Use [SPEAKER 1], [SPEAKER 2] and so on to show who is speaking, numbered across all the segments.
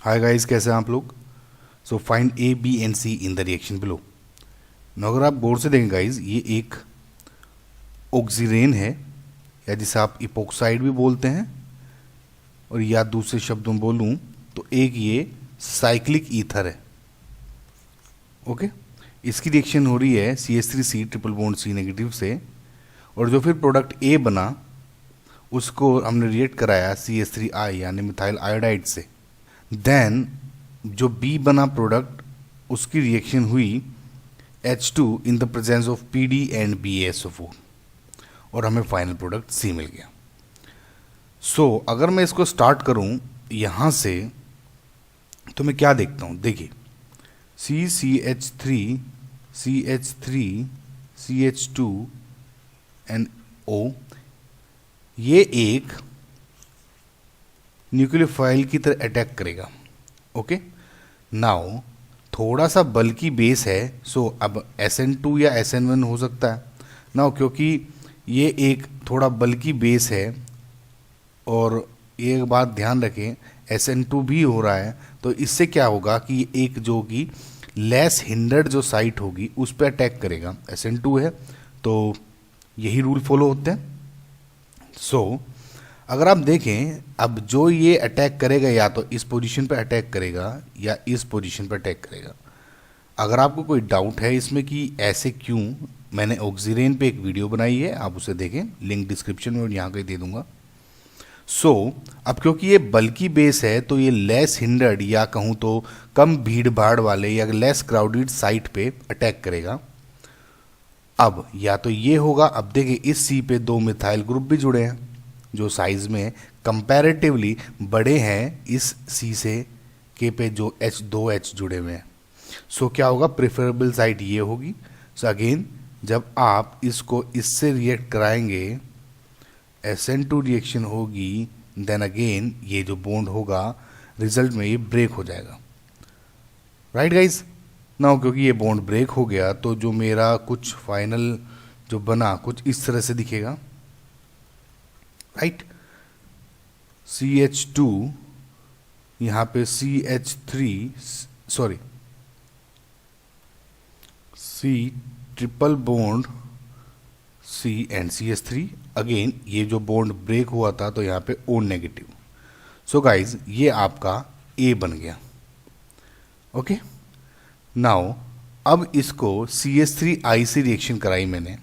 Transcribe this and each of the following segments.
[SPEAKER 1] Hi guys, कैसे हैं आप लोग। So find A B and C in the reaction below. अगर आप गौर से देखें गाइस, ये एक ऑक्सीरेन है, या जिसे आप इपोक्साइड भी बोलते हैं, और या दूसरे शब्दों में बोलूं तो एक ये साइक्लिक ईथर है। ओके, इसकी रिएक्शन हो रही है CH3C triple bond C negative से, और जो फिर प्रोडक्ट ए बना उसको हमने रिएक्ट कराया CH3I यानी मिथाइल आयोडाइड से। देन जो बी बना प्रोडक्ट, उसकी रिएक्शन हुई H2 in the presence of PD and BaSO4, और हमें फाइनल प्रोडक्ट C मिल गया। सो अगर मैं इसको स्टार्ट करूं यहाँ से तो मैं क्या देखता हूँ, देखिए CCH3 CH3 CH2 and O, ये एक न्यूक्लियोफाइल की तरह अटैक करेगा। ओके, नाउ थोड़ा सा बल्कि बेस है, सो अब SN2 या SN1 हो सकता है नाउ, क्योंकि ये एक थोड़ा बल्कि बेस है। और एक बात ध्यान रखें, SN2 भी हो रहा है, तो इससे क्या होगा कि एक जो कि लेस हिंडर्ड जो साइट होगी उस पर अटैक करेगा। SN2 है तो यही रूल फॉलो होते हैं। सो अगर आप देखें, अब जो ये अटैक करेगा या तो इस पोजीशन पर अटैक करेगा या इस पोजीशन पर अटैक करेगा। अगर आपको कोई डाउट है इसमें कि ऐसे क्यों, मैंने ऑक्सीरेन पे एक वीडियो बनाई है, आप उसे देखें, लिंक डिस्क्रिप्शन में और यहाँ कहीं दे दूंगा। अब क्योंकि ये बल्कि बेस है तो ये लेस हिंडर्ड या कहूँ तो कम भीड़ भाड़ वाले या लेस क्राउडेड साइट पे अटैक करेगा। अब या तो ये होगा, अब देखिए इस C पे दो मिथाइल ग्रुप भी जुड़े हैं जो साइज में कंपैरेटिवली बड़े हैं इस C से के पे जो दो H जुड़े हुए हैं। क्या होगा, प्रेफरेबल साइट ये होगी। अगेन जब आप इसको इससे रिएक्ट कराएंगे, SN2 रिएक्शन होगी, देन अगेन ये जो बॉन्ड होगा रिजल्ट में ये ब्रेक हो जाएगा। राइट गाइज, नाउ क्योंकि ये बॉन्ड ब्रेक हो गया तो जो मेरा कुछ फाइनल जो बना कुछ इस तरह से दिखेगा। राइट, CH2 यहाँ पे C triple bond C and CH3, again ये जो बॉन्ड ब्रेक हुआ था तो यहाँ पे O नेगेटिव। सो गाइज ये आपका A बन गया। ओके, नाउ अब इसको CH3I से रिएक्शन कराई मैंने।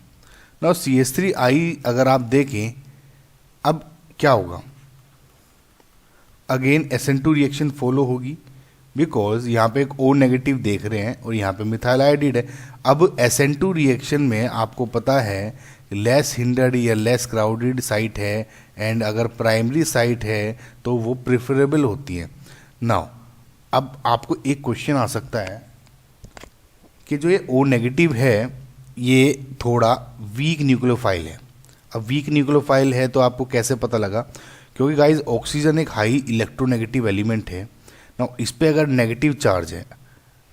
[SPEAKER 1] नाउ CH3I अगर आप देखें अब क्या होगा, अगेन SN2 रिएक्शन फॉलो होगी, बिकॉज यहाँ पे एक O नेगेटिव देख रहे हैं और यहाँ पे मिथाइल आयोडाइड है। अब SN2 रिएक्शन में आपको पता है लेस हिंडर्ड या लेस क्राउडेड साइट है, एंड अगर प्राइमरी साइट है तो वो प्रेफरेबल होती है। नाउ अब आपको एक क्वेश्चन आ सकता है कि जो ये O नेगेटिव है ये थोड़ा वीक न्यूक्लियोफाइल है। अब वीक न्यूक्लियोफाइल है तो आपको कैसे पता लगा, क्योंकि गाइज ऑक्सीजन एक हाई इलेक्ट्रोनेगेटिव एलिमेंट है ना, इस पे अगर नेगेटिव चार्ज है,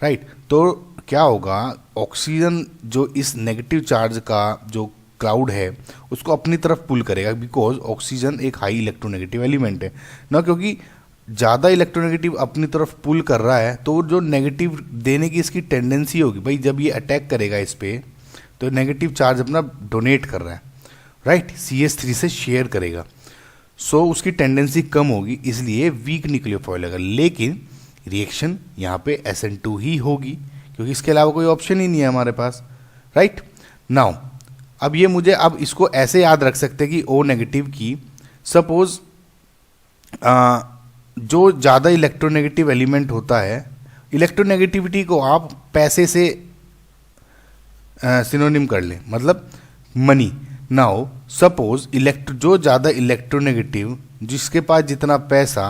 [SPEAKER 1] राइट, तो क्या होगा, ऑक्सीजन जो इस नेगेटिव चार्ज का जो क्लाउड है उसको अपनी तरफ पुल करेगा, बिकॉज ऑक्सीजन एक हाई इलेक्ट्रोनेगेटिव एलिमेंट है ना। क्योंकि ज़्यादा इलेक्ट्रोनेगेटिव अपनी तरफ पुल कर रहा है तो जो नेगेटिव देने की इसकी टेंडेंसी होगी, भाई जब ये अटैक करेगा इस पर तो नेगेटिव चार्ज अपना डोनेट कर रहा है, राइट, CH3 से शेयर करेगा। उसकी टेंडेंसी कम होगी, इसलिए वीक न्यूक्लियोफाइल होगा। लेकिन रिएक्शन यहाँ पे SN2 ही होगी, क्योंकि इसके अलावा कोई ऑप्शन ही नहीं है हमारे पास। राइट, नाउ अब ये मुझे अब इसको ऐसे याद रख सकते हैं कि O नेगेटिव की सपोज जो ज़्यादा इलेक्ट्रोनेगेटिव एलिमेंट होता है, इलेक्ट्रोनेगेटिविटी को आप पैसे से सिनोनिम कर लें, मतलब मनी। नाउ सपोज जो ज़्यादा इलेक्ट्रोनेगेटिव, जिसके पास जितना पैसा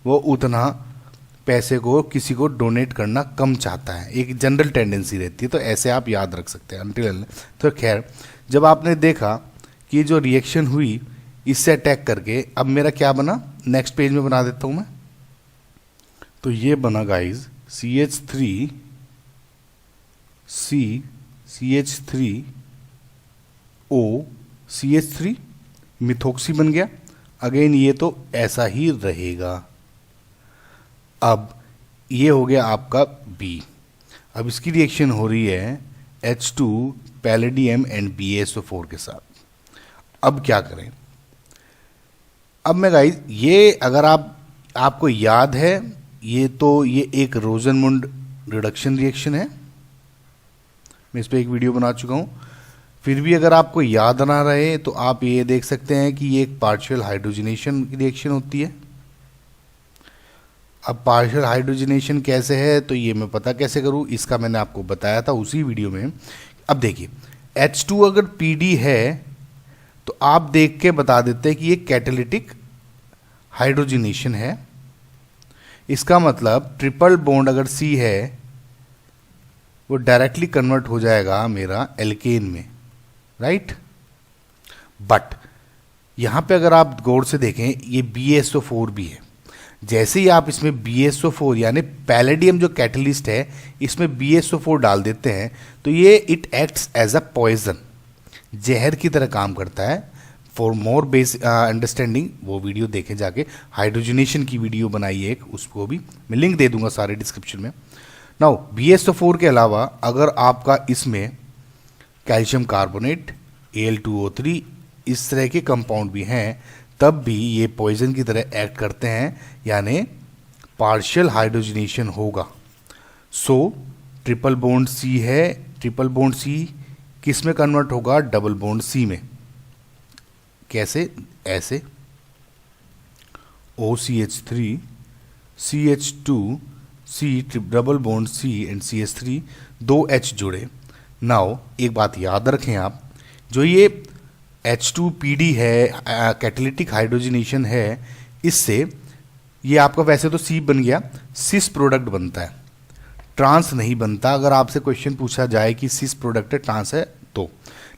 [SPEAKER 1] वो उतना पैसे को किसी को डोनेट करना कम चाहता है, एक जनरल टेंडेंसी रहती है, तो ऐसे आप याद रख सकते हैं अनटिल। तो खैर, जब आपने देखा कि जो रिएक्शन हुई इससे अटैक करके, अब मेरा क्या बना, नेक्स्ट पेज में बना देता हूँ मैं। तो ये बना guys CH3 CH3 O CH3 methoxy बन गया। अगेन ये तो ऐसा ही रहेगा। अब ये हो गया आपका B। अब इसकी रिएक्शन हो रही है H2 पैलेडियम एंड BaSO4 के साथ। अब क्या करें? अब मैं गाइस, ये अगर आपको याद है, ये एक रोजनमुंड रिडक्शन रिएक्शन है। मैं इस पर एक वीडियो बना चुका हूँ। फिर भी अगर आपको याद ना रहे तो आप ये देख सकते हैं कि ये एक पार्शियल हाइड्रोजनेशन की रिएक्शन होती है। अब पार्शियल हाइड्रोजनेशन कैसे है तो ये मैं पता कैसे करूँ, इसका मैंने आपको बताया था उसी वीडियो में। अब देखिए, H2 अगर PD है तो आप देख के बता देते हैं कि ये कैटालिटिक हाइड्रोजनेशन है। इसका मतलब ट्रिपल बॉन्ड अगर C है वो डायरेक्टली कन्वर्ट हो जाएगा मेरा एल्केन में, राइट। बट यहां पे अगर आप गौर से देखें, ये BaSO4 भी है। जैसे ही आप इसमें BaSO4 यानी पैलेडियम जो कैटलिस्ट है, इसमें BaSO4 डाल देते हैं तो ये it acts as a poison, जहर की तरह काम करता है। फॉर मोर बेसिक अंडरस्टैंडिंग वो वीडियो देखें जाके, हाइड्रोजनेशन की वीडियो बनाई है एक, उसको भी मैं लिंक दे दूंगा सारे डिस्क्रिप्शन में। नाउ BaSO4 के अलावा अगर आपका इसमें कैल्शियम कार्बोनेट, Al2O3 इस तरह के कंपाउंड भी हैं, तब भी ये पॉइजन की तरह एक्ट करते हैं, यानी पार्शियल हाइड्रोजनेशन होगा। सो ट्रिपल बॉन्ड C है, ट्रिपल बॉन्ड C किस में कन्वर्ट होगा? डबल बॉन्ड C में। कैसे? ऐसे OCH3 CH2 C double bond C and CH3 दो H जुड़े। नाउ एक बात याद रखें आप, जो ये H2PD है, कैटालिटिक हाइड्रोजनेशन है, इससे ये आपका वैसे तो C बन गया, सिस प्रोडक्ट बनता है, ट्रांस नहीं बनता। अगर आपसे क्वेश्चन पूछा जाए कि सिस प्रोडक्ट है, ट्रांस है तो।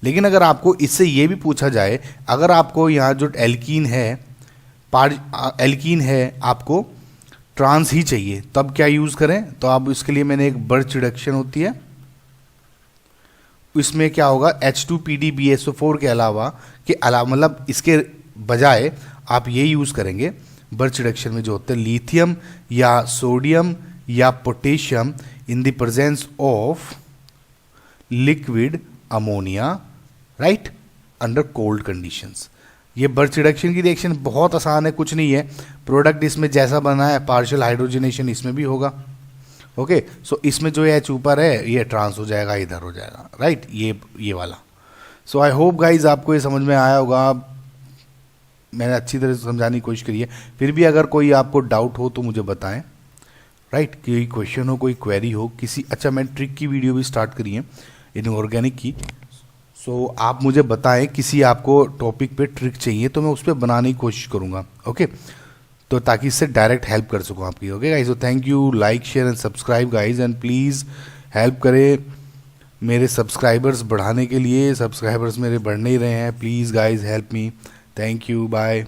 [SPEAKER 1] लेकिन अगर आपको इससे ये भी पूछा जाए, अगर आपको यहाँ जो एल्कीन है आपको ट्रांस ही चाहिए, तब क्या यूज़ करें? तो आप इसके लिए मैंने एक बर्च रिडक्शन होती है, इसमें क्या होगा, H2PD BaSO4 के अलावा मतलब इसके बजाय आप ये यूज़ करेंगे बर्च रिडक्शन में जो होते हैं लिथियम या सोडियम या potassium in the presence of liquid ammonia, right, under cold conditions. ये बर्च रिडक्शन की रिएक्शन बहुत आसान है, कुछ नहीं है। प्रोडक्ट इसमें जैसा बना है, पार्शियल हाइड्रोजनेशन इसमें भी होगा। ओके, सो इसमें जो H ऊपर है ये ट्रांस हो जाएगा, इधर हो जाएगा, राइट, ये वाला। सो आई होप गाइज आपको ये समझ में आया होगा। मैंने अच्छी तरह से समझाने की कोशिश करी है। फिर भी अगर कोई आपको डाउट हो तो मुझे बताएं, राइट, कोई क्वेश्चन हो, कोई क्वेरी हो किसी। अच्छा, मैंने ट्रिक की वीडियो भी स्टार्ट करी है इनऑर्गेनिक की। सो आप मुझे बताएं किसी आपको टॉपिक पे ट्रिक चाहिए तो मैं उस पर बनाने की कोशिश करूँगा। ओके, तो ताकि इससे डायरेक्ट हेल्प कर सकूँ आपकी। Okay guys, so thank you, like share and subscribe guys, and please help करें मेरे सब्सक्राइबर्स बढ़ाने के लिए। सब्सक्राइबर्स मेरे बढ़ नहीं रहे हैं, please guys help me. Thank you, bye.